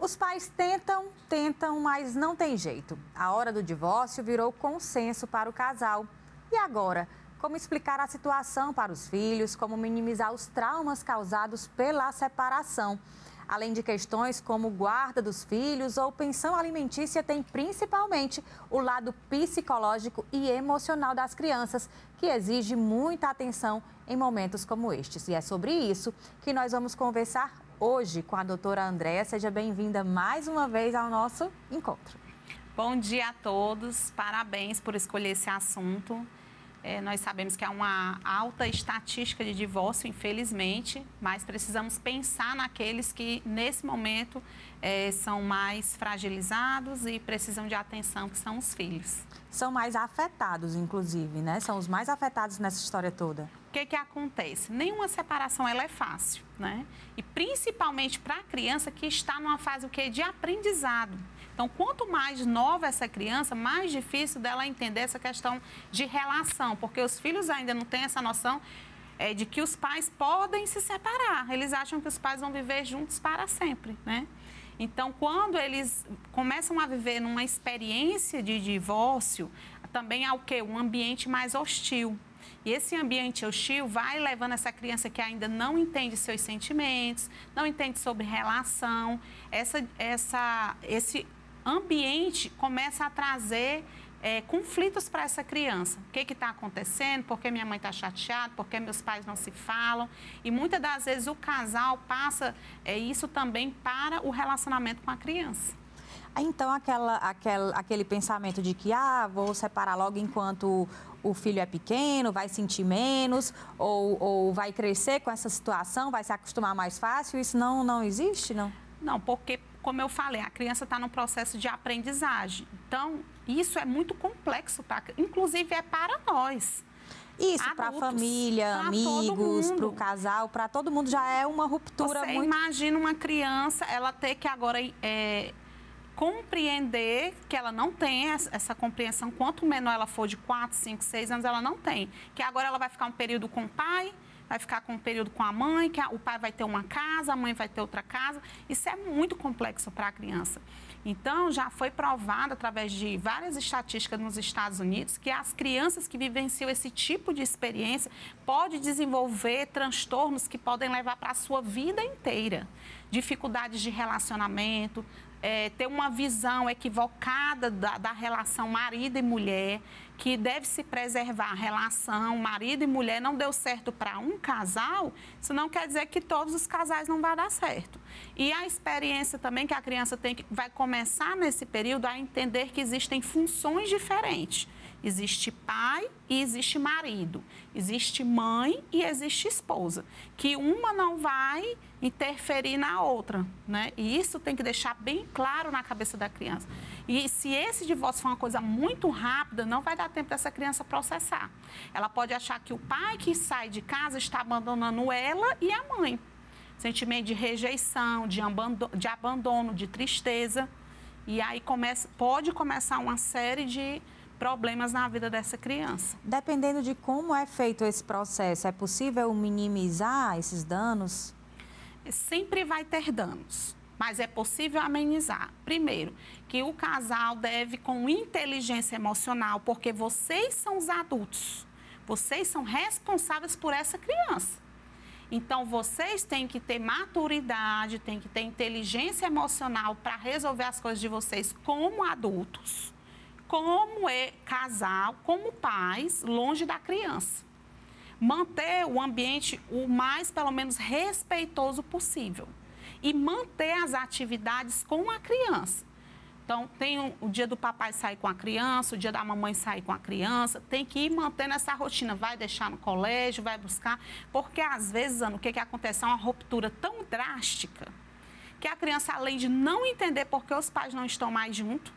Os pais tentam, mas não tem jeito. A hora do divórcio virou consenso para o casal. E agora? Como explicar a situação para os filhos, como minimizar os traumas causados pela separação. Além de questões como guarda dos filhos ou pensão alimentícia, tem principalmente o lado psicológico e emocional das crianças, que exige muita atenção em momentos como estes. E é sobre isso que nós vamos conversar hoje com a doutora Andréa. Seja bem-vinda mais uma vez ao nosso encontro. Bom dia a todos, parabéns por escolher esse assunto. Nós sabemos que há uma alta estatística de divórcio, infelizmente, mas precisamos pensar naqueles que, nesse momento, são mais fragilizados e precisam de atenção, que são os filhos. São mais afetados, inclusive, né? São os mais afetados nessa história toda. O que acontece? Nenhuma separação ela é fácil, né? E principalmente para a criança que está numa fase de aprendizado. Então, quanto mais nova essa criança, mais difícil dela entender essa questão de relação, porque os filhos ainda não têm essa noção de que os pais podem se separar. Eles acham que os pais vão viver juntos para sempre, né? Então, quando eles começam a viver numa experiência de divórcio, também há um ambiente mais hostil. E esse ambiente hostil vai levando essa criança que ainda não entende seus sentimentos, não entende sobre relação. Esse ambiente começa a trazer conflitos para essa criança. O que está acontecendo? Por que minha mãe está chateada? Por que meus pais não se falam? E muitas das vezes o casal passa isso também para o relacionamento com a criança. Então, aquele pensamento de que vou separar logo enquanto o filho é pequeno, vai sentir menos, ou vai crescer com essa situação, vai se acostumar mais fácil, isso não existe, não? Não, porque, como eu falei, a criança está num processo de aprendizagem. Então, isso é muito complexo, inclusive é para nós. Isso, para a família, amigos, para o casal, para todo mundo já é uma ruptura Você muito... imagina uma criança, ela ter que agora compreender que ela não tem essa compreensão. Quanto menor ela for, de 4, 5, 6 anos, ela não tem. Que agora ela vai ficar um período com o pai, vai ficar com um período com a mãe, que o pai vai ter uma casa, a mãe vai ter outra casa. Isso é muito complexo para a criança. Então, já foi provado através de várias estatísticas nos Estados Unidos que as crianças que vivenciam esse tipo de experiência podem desenvolver transtornos que podem levar para a sua vida inteira. Dificuldades de relacionamento, ter uma visão equivocada da relação marido e mulher, que deve se preservar a relação marido e mulher. Não deu certo para um casal, isso não quer dizer que todos os casais não vão dar certo. E a experiência também que a criança vai começar nesse período a entender que existem funções diferentes. Existe pai e existe marido, existe mãe e existe esposa, que uma não vai interferir na outra, né? E isso tem que deixar bem claro na cabeça da criança. E se esse divórcio for uma coisa muito rápida, não vai dar tempo dessa criança processar. Ela pode achar que o pai que sai de casa está abandonando ela e a mãe. Sentimento de rejeição, de abandono, de tristeza. E aí pode começar uma série de problemas na vida dessa criança. Dependendo de como é feito esse processo, é possível minimizar esses danos? Sempre vai ter danos, mas é possível amenizar. Primeiro, que o casal deve, com inteligência emocional, porque vocês são os adultos, vocês são responsáveis por essa criança. Então, vocês têm que ter maturidade, têm que ter inteligência emocional para resolver as coisas de vocês como adultos, como casal, como pais, longe da criança. Manter o ambiente o mais, pelo menos, respeitoso possível. E manter as atividades com a criança. Então, tem o dia do papai sair com a criança, o dia da mamãe sair com a criança. Tem que ir mantendo essa rotina. Vai deixar no colégio, vai buscar. Porque, às vezes, Ana, o que acontece é uma ruptura tão drástica que a criança, além de não entender por que os pais não estão mais juntos,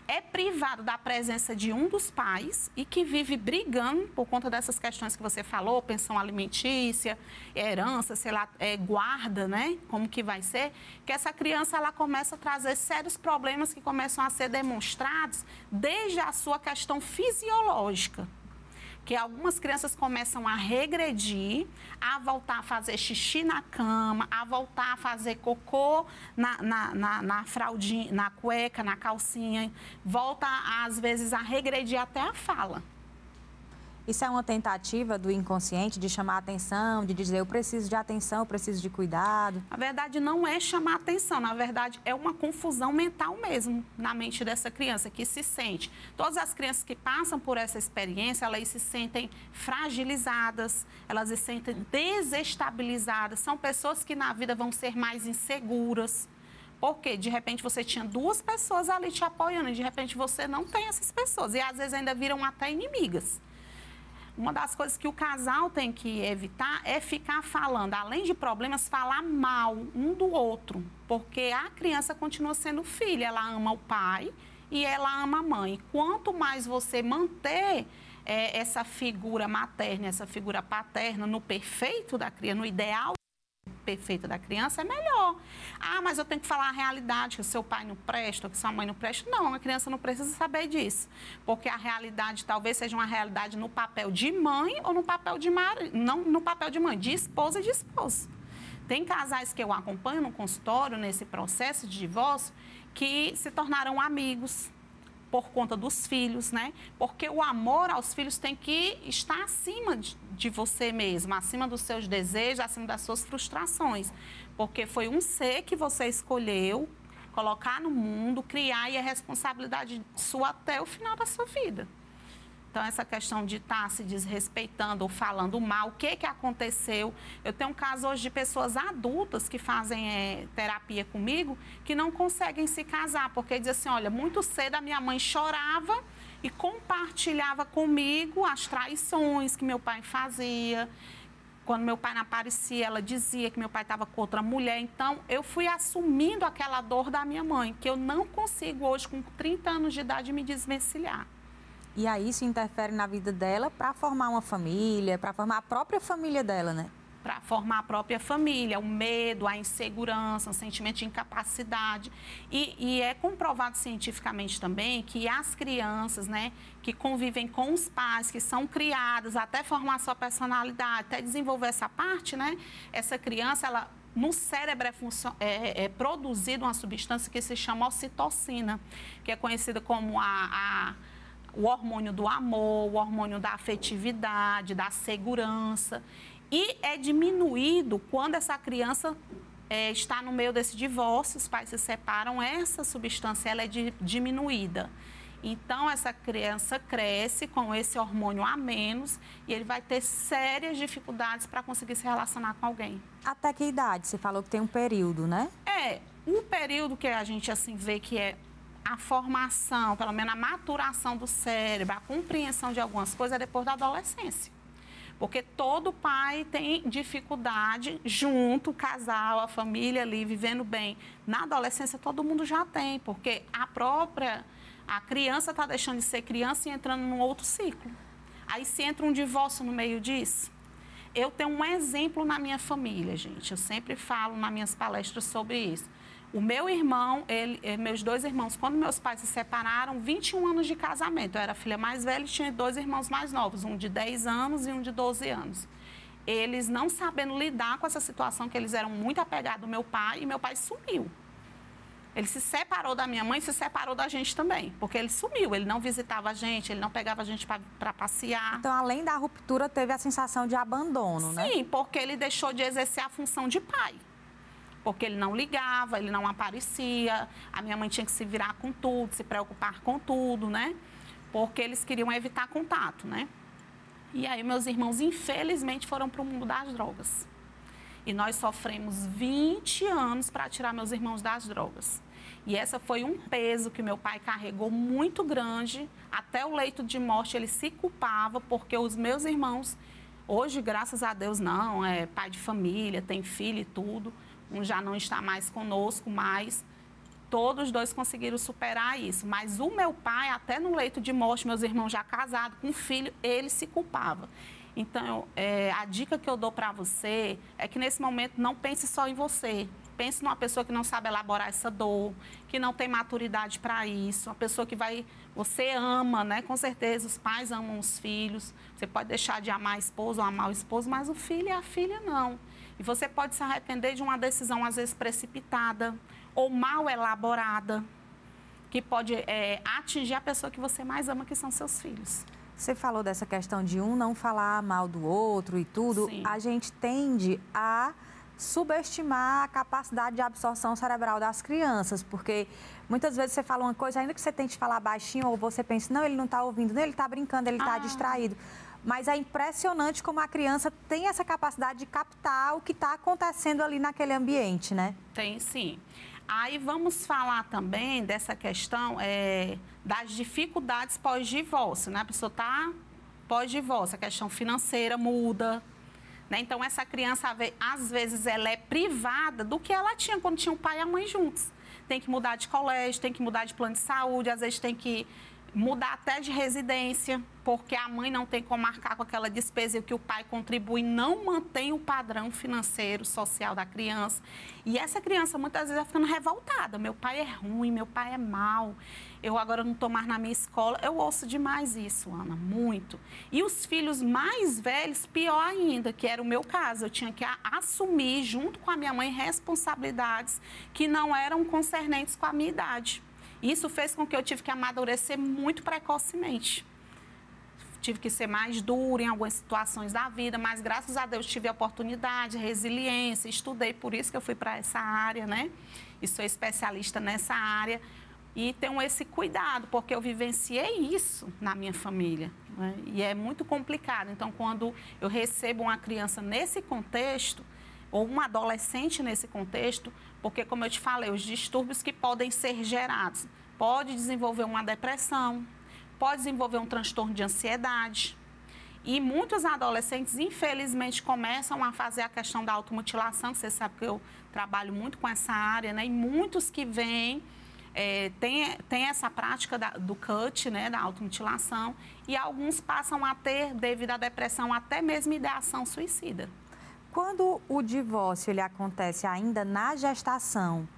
é privado da presença de um dos pais e que vive brigando por conta dessas questões que você falou, pensão alimentícia, herança, sei lá, guarda, né? Como que vai ser? Que essa criança, ela começa a trazer sérios problemas que começam a ser demonstrados desde a sua questão fisiológica. que algumas crianças começam a regredir, a voltar a fazer xixi na cama, a voltar a fazer cocô na fraldinha, na cueca, na calcinha, volta às vezes a regredir até a fala. Isso é uma tentativa do inconsciente de chamar a atenção, de dizer eu preciso de atenção, eu preciso de cuidado? Na verdade, não é chamar atenção, na verdade, é uma confusão mental mesmo na mente dessa criança que se sente. Todas as crianças que passam por essa experiência, elas se sentem fragilizadas, elas se sentem desestabilizadas. São pessoas que na vida vão ser mais inseguras. Porque, de repente, você tinha 2 pessoas ali te apoiando e, de repente, você não tem essas pessoas. E, às vezes, ainda viram até inimigas. Uma das coisas que o casal tem que evitar é ficar falando, além de problemas, falar mal um do outro. Porque a criança continua sendo filha, ela ama o pai e ela ama a mãe. Quanto mais você manter essa figura materna, essa figura paterna no perfeito da criança, no ideal perfeito da criança, é melhor. Ah, mas eu tenho que falar a realidade, que o seu pai não presta, que sua mãe não presta. Não, a criança não precisa saber disso. Porque a realidade talvez seja uma realidade no papel de mãe ou no papel de marido, não no papel de mãe, de esposa e de esposo. Tem casais que eu acompanho no consultório, nesse processo de divórcio, que se tornaram amigos por conta dos filhos, né? Porque o amor aos filhos tem que estar acima de você mesmo, acima dos seus desejos, acima das suas frustrações. Porque foi um ser que você escolheu colocar no mundo, criar, e é responsabilidade sua até o final da sua vida. Então, essa questão de estar se desrespeitando ou falando mal, o que aconteceu? Eu tenho um caso hoje de pessoas adultas que fazem terapia comigo, que não conseguem se casar, porque diz assim, olha, muito cedo a minha mãe chorava e compartilhava comigo as traições que meu pai fazia. Quando meu pai não aparecia, ela dizia que meu pai estava com outra mulher. Então, eu fui assumindo aquela dor da minha mãe, que eu não consigo hoje, com 30 anos de idade, me desvencilhar. E aí isso interfere na vida dela para formar uma família, para formar a própria família dela, né? Para formar a própria família, o medo, a insegurança, o sentimento de incapacidade. E é comprovado cientificamente também que as crianças, né, que convivem com os pais, que são criadas até formar sua personalidade, até desenvolver essa parte, né, essa criança, ela... No cérebro é produzida uma substância que se chama ocitocina, que é conhecida como o hormônio do amor, o hormônio da afetividade, da segurança. E é diminuído quando essa criança está no meio desse divórcio, os pais se separam, essa substância ela é diminuída. Então, essa criança cresce com esse hormônio a menos e ele vai ter sérias dificuldades para conseguir se relacionar com alguém. Até que idade? Você falou que tem um período, né? Um período que a gente assim vê que é a formação, pelo menos a maturação do cérebro, a compreensão de algumas coisas é depois da adolescência. Porque todo pai tem dificuldade junto, o casal, a família ali, vivendo bem. Na adolescência todo mundo já tem, porque a criança está deixando de ser criança e entrando num outro ciclo. Aí se entra um divórcio no meio disso. Eu tenho um exemplo na minha família, gente. Eu sempre falo nas minhas palestras sobre isso. O meu irmão, meus 2 irmãos, quando meus pais se separaram, 21 anos de casamento. Eu era a filha mais velha e tinha 2 irmãos mais novos, um de 10 anos e um de 12 anos. Eles não sabendo lidar com essa situação, que eles eram muito apegados ao meu pai, e meu pai sumiu. Ele se separou da minha mãe e se separou da gente também, porque ele sumiu, ele não visitava a gente, ele não pegava a gente para passear. Então, além da ruptura, teve a sensação de abandono, né? Sim, porque ele deixou de exercer a função de pai. Porque ele não ligava, ele não aparecia, a minha mãe tinha que se virar com tudo, se preocupar com tudo, né? Porque eles queriam evitar contato, né? E aí meus irmãos, infelizmente, foram para o mundo das drogas. E nós sofremos 20 anos para tirar meus irmãos das drogas. E essa foi um peso que meu pai carregou muito grande. Até o leito de morte ele se culpava, porque os meus irmãos, hoje, graças a Deus, não, é pai de família, tem filho e tudo. Um já não está mais conosco, mas todos 2 conseguiram superar isso. Mas o meu pai, até no leito de morte, meus irmãos já casados, com filho, ele se culpava. Então, a dica que eu dou para você é que nesse momento não pense só em você. Pense numa pessoa que não sabe elaborar essa dor, que não tem maturidade para isso, uma pessoa que você ama, né? Com certeza, os pais amam os filhos, você pode deixar de amar a esposa ou amar o esposo, mas o filho e a filha não. E você pode se arrepender de uma decisão, às vezes, precipitada ou mal elaborada, que pode atingir a pessoa que você mais ama, que são seus filhos. Você falou dessa questão de um não falar mal do outro e tudo. Sim. A gente tende a subestimar a capacidade de absorção cerebral das crianças, porque muitas vezes você fala uma coisa, ainda que você tente falar baixinho, ou você pense, não, ele não está ouvindo, não, ele está brincando, ele está distraído. Mas é impressionante como a criança tem essa capacidade de captar o que está acontecendo ali naquele ambiente, né? Tem, sim. Aí vamos falar também dessa questão das dificuldades pós-divórcio, né? A pessoa está pós-divórcio, a questão financeira muda, né? Então, essa criança, às vezes, ela é privada do que ela tinha quando tinha o pai e a mãe juntos. Tem que mudar de colégio, tem que mudar de plano de saúde, às vezes tem que mudar até de residência, porque a mãe não tem como marcar com aquela despesa e o que o pai contribui não mantém o padrão financeiro, social da criança. E essa criança, muitas vezes, vai ficando revoltada. Meu pai é ruim, meu pai é mau, eu agora não estou mais na minha escola. Eu ouço demais isso, Ana, muito. E os filhos mais velhos, pior ainda, que era o meu caso. Eu tinha que assumir, junto com a minha mãe, responsabilidades que não eram concernentes com a minha idade. Isso fez com que eu tive que amadurecer muito precocemente. Tive que ser mais dura em algumas situações da vida, mas graças a Deus tive a oportunidade, resiliência, estudei, por isso que eu fui para essa área, né? E sou especialista nessa área. E tenho esse cuidado, porque eu vivenciei isso na minha família, né? E é muito complicado. Então, quando eu recebo uma criança nesse contexto, ou um adolescente nesse contexto, porque, como eu te falei, os distúrbios que podem ser gerados, pode desenvolver uma depressão, pode desenvolver um transtorno de ansiedade. E muitos adolescentes, infelizmente, começam a fazer a questão da automutilação, que você sabe que eu trabalho muito com essa área, né? E muitos que vêm, tem essa prática do cut, né? Da automutilação, e alguns passam a ter, devido à depressão, até mesmo ideação suicida. Quando o divórcio ele acontece ainda na gestação,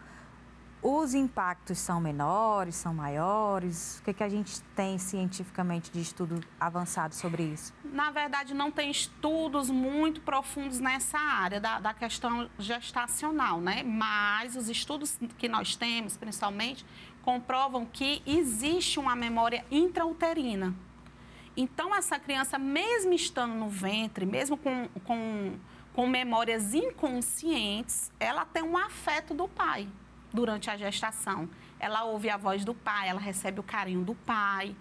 os impactos são menores, são maiores? O que a gente tem cientificamente de estudo avançado sobre isso? Na verdade, não tem estudos muito profundos nessa área da questão gestacional, né? Mas os estudos que nós temos, principalmente, comprovam que existe uma memória intrauterina. Então, essa criança, mesmo estando no ventre, mesmo com memórias inconscientes, ela tem um afeto do pai durante a gestação. Ela ouve a voz do pai, ela recebe o carinho do pai,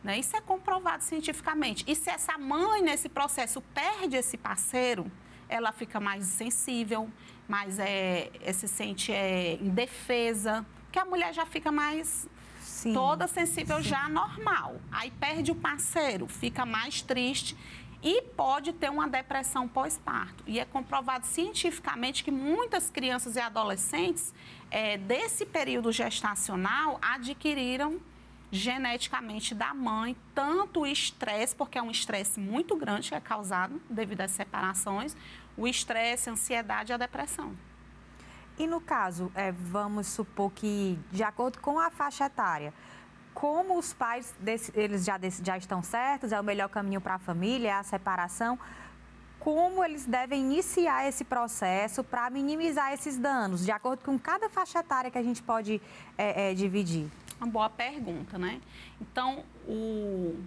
né? Isso é comprovado cientificamente. E se essa mãe, nesse processo, perde esse parceiro, ela fica mais sensível, mais se sente indefesa, porque a mulher já fica mais... Sim, toda sensível, sim. Já normal. Aí perde o parceiro, fica mais triste e pode ter uma depressão pós-parto. E é comprovado cientificamente que muitas crianças e adolescentes desse período gestacional adquiriram geneticamente da mãe tanto o estresse, porque é um estresse muito grande que é causado devido às separações, o estresse, a ansiedade e a depressão. E no caso, vamos supor que, de acordo com a faixa etária, como os pais, eles já estão certos, é o melhor caminho para a família, é a separação, como eles devem iniciar esse processo para minimizar esses danos, de acordo com cada faixa etária que a gente pode dividir? Uma boa pergunta, né? Então, o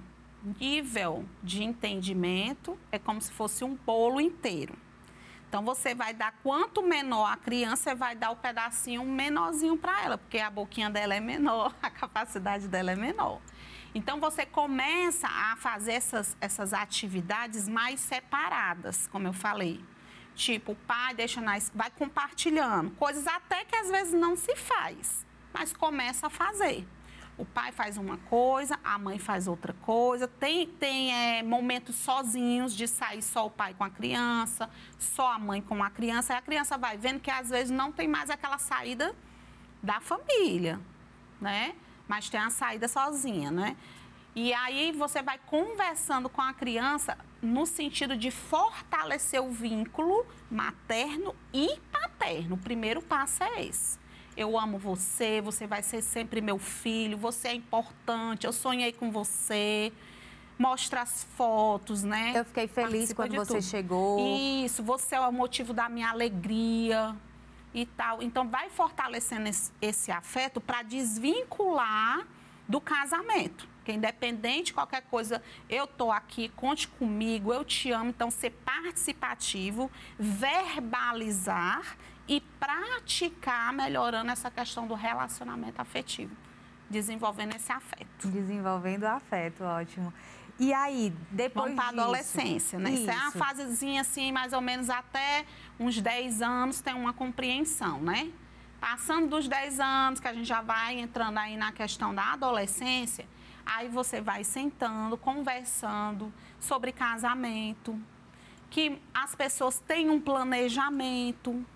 nível de entendimento é como se fosse um bolo inteiro. Então, você vai dar, quanto menor a criança, você vai dar o pedacinho menorzinho para ela, porque a boquinha dela é menor, a capacidade dela é menor. Então, você começa a fazer essas atividades mais separadas, como eu falei. Tipo, o pai vai compartilhando, coisas até que às vezes não se faz, mas começa a fazer. O pai faz uma coisa, a mãe faz outra coisa. Tem momentos sozinhos de sair só o pai com a criança, só a mãe com a criança. Aí a criança vai vendo que às vezes não tem mais aquela saída da família, né? Mas tem a saída sozinha, né? E aí você vai conversando com a criança no sentido de fortalecer o vínculo materno e paterno. O primeiro passo é esse. Eu amo você, você vai ser sempre meu filho, você é importante, eu sonhei com você. Mostra as fotos, né? Eu fiquei feliz quando você chegou. Isso, você é o motivo da minha alegria e tal. Então, vai fortalecendo esse afeto para desvincular do casamento. Que independente de qualquer coisa, eu tô aqui, conte comigo, eu te amo. Então, ser participativo, verbalizar e praticar, melhorando essa questão do relacionamento afetivo, desenvolvendo esse afeto. Desenvolvendo o afeto, ótimo. E aí, depois vamos para a adolescência, né? Isso é uma fasezinha assim, mais ou menos até uns 10 anos, tem uma compreensão, né? Passando dos 10 anos, que a gente já vai entrando aí na questão da adolescência, aí você vai sentando, conversando sobre casamento, que as pessoas têm um planejamento,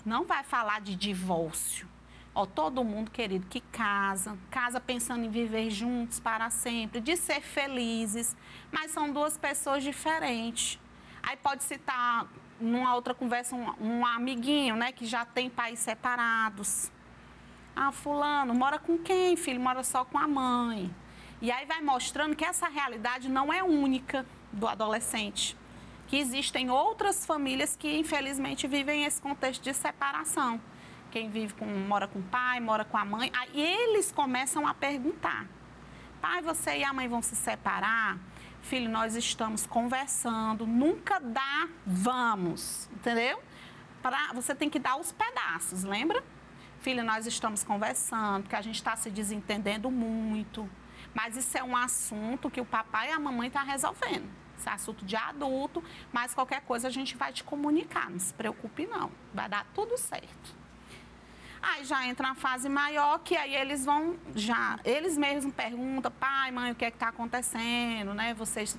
não vai falar de divórcio. Ó, todo mundo, querido, que casa pensando em viver juntos para sempre, de ser felizes, mas são duas pessoas diferentes. Aí pode citar, numa outra conversa, um amiguinho, né, que já tem pais separados. Ah, fulano, mora com quem, filho? Mora só com a mãe. E aí vai mostrando que essa realidade não é única do adolescente, que existem outras famílias que, infelizmente, vivem esse contexto de separação. Quem mora com o pai, mora com a mãe, aí eles começam a perguntar. Pai, você e a mãe vão se separar? Filho, nós estamos conversando, nunca dá, vamos, entendeu? Você tem que dar os pedaços, lembra? Filho, nós estamos conversando, porque a gente está se desentendendo muito, mas isso é um assunto que o papai e a mamãe estão resolvendo. Isso é assunto de adulto, mas qualquer coisa a gente vai te comunicar, não se preocupe não, vai dar tudo certo. Aí já entra na fase maior, que aí eles mesmos perguntam, pai, mãe, o que é que está acontecendo, né? Vocês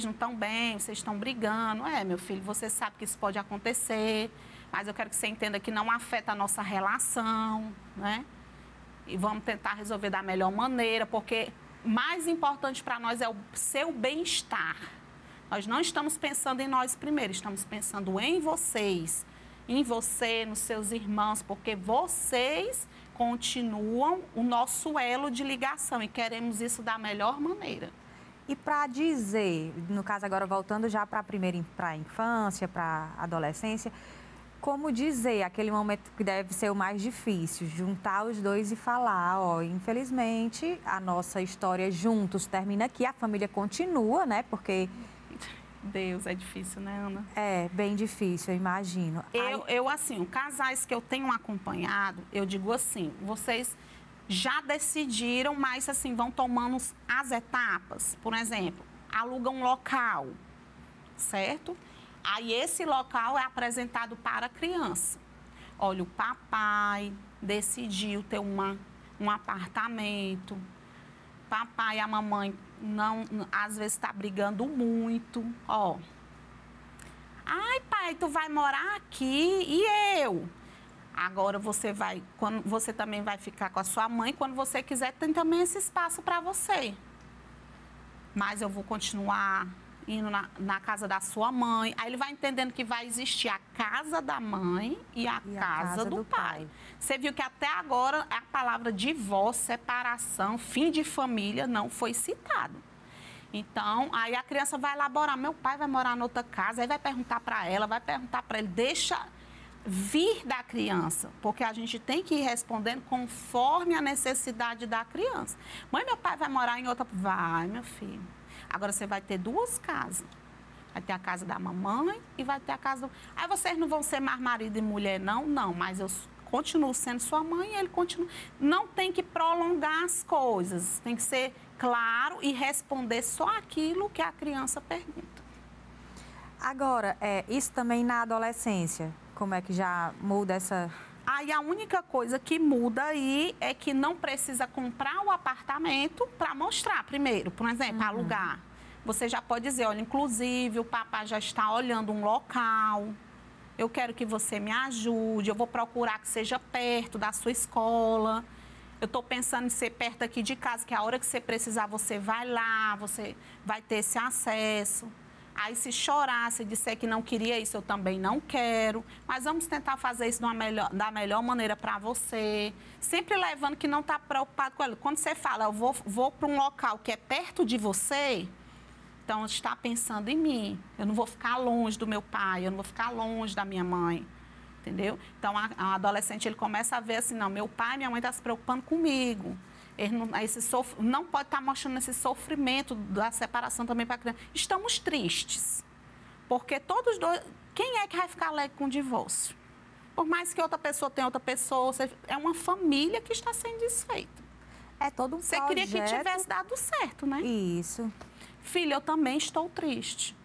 não estão bem, vocês estão brigando. É, meu filho, você sabe que isso pode acontecer, mas eu quero que você entenda que não afeta a nossa relação, né? E vamos tentar resolver da melhor maneira, porque mais importante para nós é o seu bem-estar. Nós não estamos pensando em nós primeiro, estamos pensando em vocês, em você, nos seus irmãos, porque vocês continuam o nosso elo de ligação e queremos isso da melhor maneira. E para dizer, no caso agora voltando já para a infância, para a adolescência, como dizer aquele momento que deve ser o mais difícil, juntar os dois e falar, ó, infelizmente a nossa história juntos termina aqui, a família continua, né, porque... Deus, é difícil, né, Ana? É, bem difícil, eu imagino. Eu assim, casais que eu tenho acompanhado, eu digo assim, vocês já decidiram, mas assim, vão tomando as etapas. Por exemplo, alugam um local, certo? Aí esse local é apresentado para a criança. Olha, o papai decidiu ter um apartamento, papai e a mamãe não, às vezes está brigando muito, ó. Ai, pai, tu vai morar aqui e eu? Agora você também vai ficar com a sua mãe, quando você quiser, tem também esse espaço para você. Mas eu vou continuar indo na casa da sua mãe. Aí ele vai entendendo que vai existir a casa da mãe e a casa do pai. Você viu que até agora a palavra divórcio, separação, fim de família não foi citado. Então, aí a criança vai elaborar, meu pai vai morar em outra casa, aí vai perguntar para ela, vai perguntar para ele, deixa vir da criança, porque a gente tem que ir respondendo conforme a necessidade da criança. Mãe, meu pai vai morar em outra... Vai, meu filho. Agora você vai ter duas casas. Vai ter a casa da mamãe e vai ter a casa do... Aí vocês não vão ser mais marido e mulher, não? Não, mas eu continuo sendo sua mãe e ele continua... Não tem que prolongar as coisas, tem que ser claro e responder só aquilo que a criança pergunta. Agora, isso também na adolescência, como é que já muda essa... Aí a única coisa que muda aí é que não precisa comprar o apartamento para mostrar primeiro, por exemplo, alugar. Você já pode dizer, olha, inclusive o papai já está olhando um local, eu quero que você me ajude, eu vou procurar que seja perto da sua escola. Eu estou pensando em ser perto aqui de casa, que a hora que você precisar, você vai lá, você vai ter esse acesso. Aí, se chorar, se disser que não queria isso, eu também não quero. Mas vamos tentar fazer isso da melhor maneira para você. Sempre levando que não está preocupado com ele. Quando você fala, eu vou para um local que é perto de você, então está pensando em mim. Eu não vou ficar longe do meu pai, eu não vou ficar longe da minha mãe. Entendeu? Então, a adolescente, ele começa a ver assim, não, meu pai e minha mãe estão se preocupando comigo. Ele não pode estar mostrando esse sofrimento da separação também para a criança. Estamos tristes, porque todos dois... Quem é que vai ficar alegre com o divórcio? Por mais que outra pessoa tenha outra pessoa, é uma família que está sendo desfeita. É todo um projeto. Você queria que tivesse dado certo, né? Isso. Filha, eu também estou triste.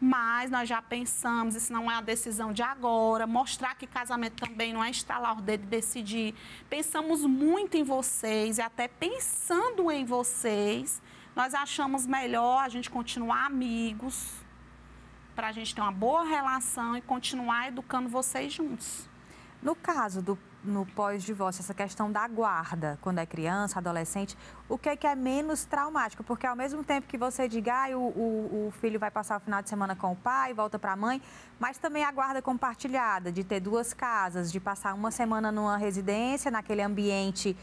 Mas nós já pensamos, isso não é a decisão de agora, mostrar que casamento também não é estalar o dedo e decidir. Pensamos muito em vocês e até pensando em vocês, nós achamos melhor a gente continuar amigos, para a gente ter uma boa relação e continuar educando vocês juntos. No caso no pós-divórcio, essa questão da guarda, quando é criança, adolescente, o que é menos traumático? Porque ao mesmo tempo que você diga, o filho vai passar o final de semana com o pai, volta para a mãe, mas também a guarda compartilhada, de ter 2 casas, de passar uma semana numa residência, naquele ambiente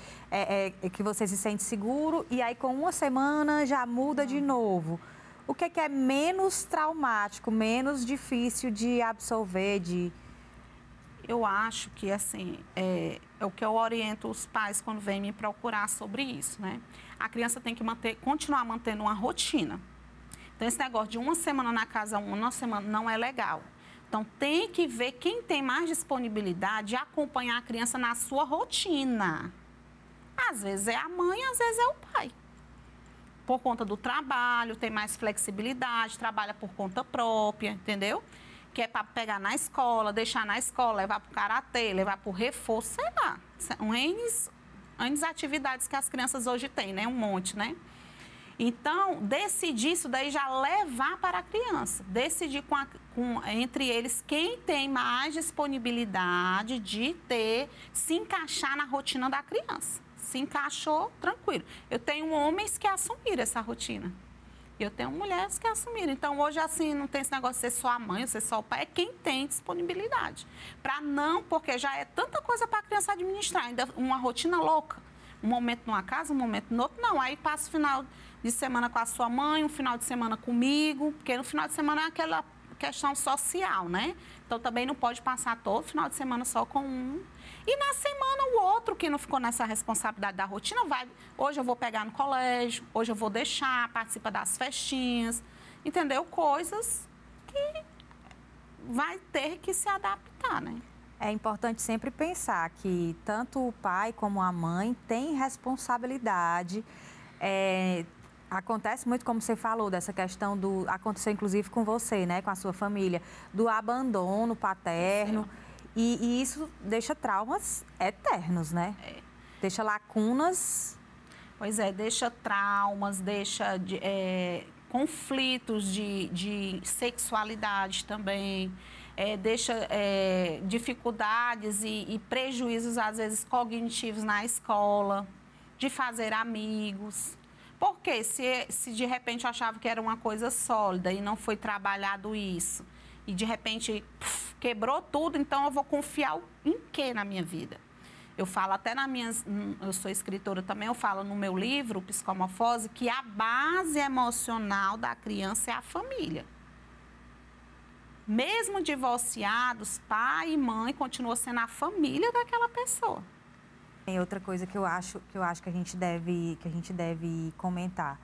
que você se sente seguro, e aí com uma semana já muda de novo. O que é menos traumático, menos difícil de absorver, Eu acho que, assim, é o que eu oriento os pais quando vêm me procurar sobre isso, né? A criança tem que continuar mantendo uma rotina. Então, esse negócio de uma semana na casa, uma semana, não é legal. Então, tem que ver quem tem mais disponibilidade de acompanhar a criança na sua rotina. Às vezes é a mãe, às vezes é o pai. Por conta do trabalho, tem mais flexibilidade, trabalha por conta própria, entendeu? Que é para pegar na escola, deixar na escola, levar para o karatê, levar para o reforço, sei lá. N atividades que as crianças hoje têm, né? Um monte, né? Então, decidir isso daí já levar para a criança. Decidir entre eles quem tem mais disponibilidade de se encaixar na rotina da criança. Se encaixou, tranquilo. Eu tenho homens que assumiram essa rotina. Eu tenho mulheres que assumiram. Então, hoje, assim, não tem esse negócio de ser só a mãe, ser só o pai, é quem tem disponibilidade. Porque já é tanta coisa para a criança administrar, ainda uma rotina louca. Um momento numa casa, um momento no outro. Não, aí passa o final de semana com a sua mãe, um final de semana comigo, porque no final de semana é aquela questão social, né? Então, também não pode passar todo final de semana só com um. E na semana, o outro que não ficou nessa responsabilidade da rotina hoje eu vou pegar no colégio, hoje eu vou deixar, participa das festinhas, entendeu? Coisas que vai ter que se adaptar, né? É importante sempre pensar que tanto o pai como a mãe têm responsabilidade. Acontece muito, como você falou, dessa questão aconteceu inclusive com você, né? Com a sua família, do abandono paterno. E isso deixa traumas eternos, né? Deixa lacunas. Pois é, deixa traumas, deixa conflitos de sexualidade também, deixa dificuldades e prejuízos, às vezes, cognitivos na escola, de fazer amigos. Porque se de repente eu achava que era uma coisa sólida e não foi trabalhado isso, e de repente quebrou tudo, então eu vou confiar em quê na minha vida? Eu falo até eu sou escritora também, eu falo no meu livro, Psicomorfose, que a base emocional da criança é a família. Mesmo divorciados, pai e mãe continuam sendo a família daquela pessoa. Tem outra coisa que eu acho que a gente deve comentar.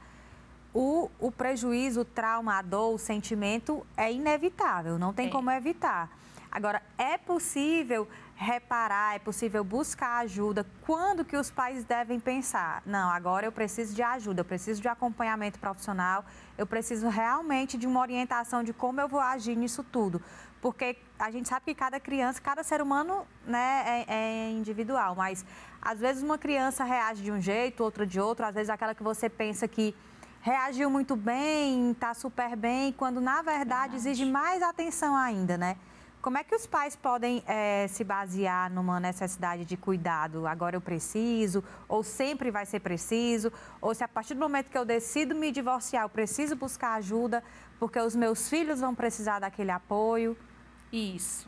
O prejuízo, o trauma, a dor, o sentimento é inevitável, não tem como evitar. Agora, é possível reparar, é possível buscar ajuda. Quando que os pais devem pensar? Não, agora eu preciso de ajuda, eu preciso de acompanhamento profissional, eu preciso realmente de uma orientação de como eu vou agir nisso tudo. Porque a gente sabe que cada criança, cada ser humano, né, é individual, mas às vezes uma criança reage de um jeito, outra de outro, às vezes aquela que você pensa que reagiu muito bem, está super bem, quando na verdade exige mais atenção ainda, né? Como é que os pais podem se basear numa necessidade de cuidado? Agora eu preciso, ou sempre vai ser preciso, ou se a partir do momento que eu decido me divorciar, eu preciso buscar ajuda, porque os meus filhos vão precisar daquele apoio? Isso.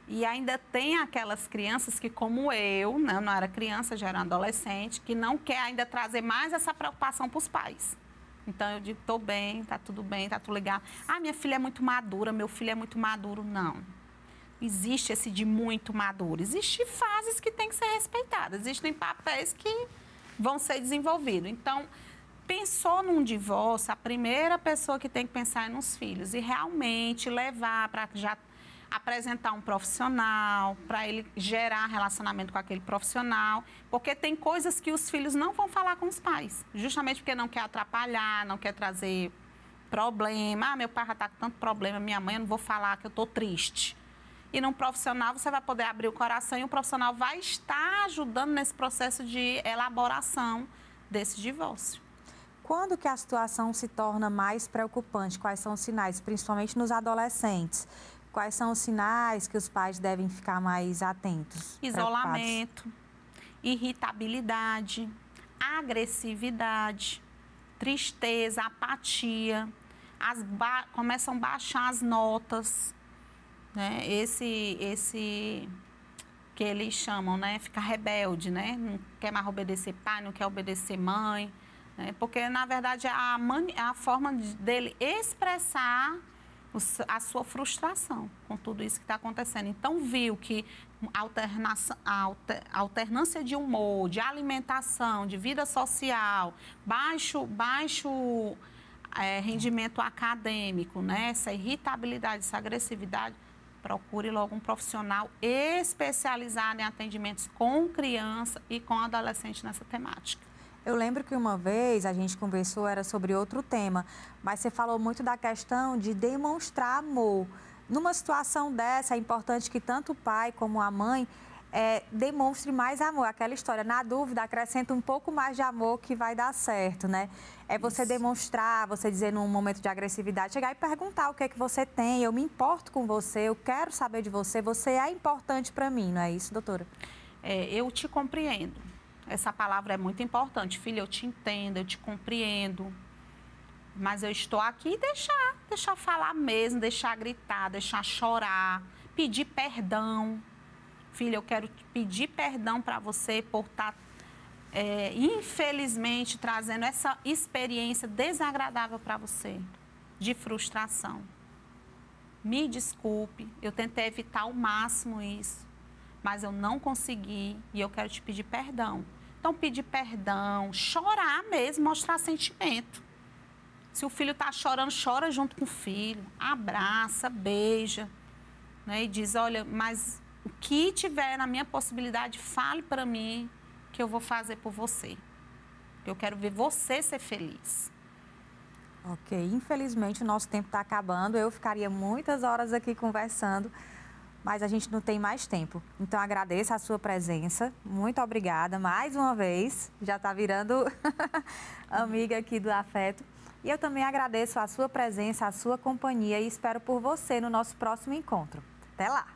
E ainda tem aquelas crianças que, como eu, né, não era criança, já era adolescente, que não quer ainda trazer mais essa preocupação para os pais. Então, eu digo, estou bem, está tudo legal. Ah, minha filha é muito madura, meu filho é muito maduro. Não. Existe esse de muito maduro. Existem fases que têm que ser respeitadas. Existem papéis que vão ser desenvolvidos. Então, pensou num divórcio, a primeira pessoa que tem que pensar é nos filhos. E realmente levar para já apresentar um profissional, para ele gerar relacionamento com aquele profissional, porque tem coisas que os filhos não vão falar com os pais, justamente porque não quer atrapalhar, não quer trazer problema. Ah, meu pai já está com tanto problema, minha mãe, eu não vou falar que eu estou triste. E num profissional você vai poder abrir o coração e o profissional vai estar ajudando nesse processo de elaboração desse divórcio. Quando que a situação se torna mais preocupante? Quais são os sinais, principalmente nos adolescentes? Quais são os sinais que os pais devem ficar mais atentos? Isolamento, irritabilidade, agressividade, tristeza, apatia, começam a baixar as notas, né? Esse que eles chamam, né? Fica rebelde, né? Não quer mais obedecer pai, não quer obedecer mãe, né? Porque, na verdade, é a forma dele expressar a sua frustração com tudo isso que está acontecendo. Então, viu que a alternância de humor, de alimentação, de vida social, baixo rendimento acadêmico, né? Essa irritabilidade, essa agressividade, procure logo um profissional especializado em atendimentos com criança e com adolescente nessa temática. Eu lembro que uma vez a gente conversou, era sobre outro tema, mas você falou muito da questão de demonstrar amor. Numa situação dessa, é importante que tanto o pai como a mãe demonstre mais amor. Aquela história, na dúvida, acrescenta um pouco mais de amor que vai dar certo, né? É você demonstrar, você dizer num momento de agressividade, chegar e perguntar o que é que você tem, eu me importo com você, eu quero saber de você, você é importante para mim, não é isso, doutora? Eu te compreendo. Essa palavra é muito importante. Filha, eu te entendo, eu te compreendo. Mas eu estou aqui e deixar falar mesmo, deixar gritar, deixar chorar, pedir perdão. Filha, eu quero pedir perdão para você por estar, infelizmente, trazendo essa experiência desagradável para você, de frustração. Me desculpe, eu tentei evitar ao máximo isso, mas eu não consegui e eu quero te pedir perdão. Então, pedir perdão, chorar mesmo, mostrar sentimento. Se o filho está chorando, chora junto com o filho, abraça, beija, né? E diz, olha, mas o que tiver na minha possibilidade, fale para mim que eu vou fazer por você. Eu quero ver você ser feliz. Ok, infelizmente o nosso tempo está acabando, eu ficaria muitas horas aqui conversando, mas a gente não tem mais tempo. Então, agradeço a sua presença. Muito obrigada mais uma vez. Já está virando amiga aqui do Afeto. E eu também agradeço a sua presença, a sua companhia e espero por você no nosso próximo encontro. Até lá!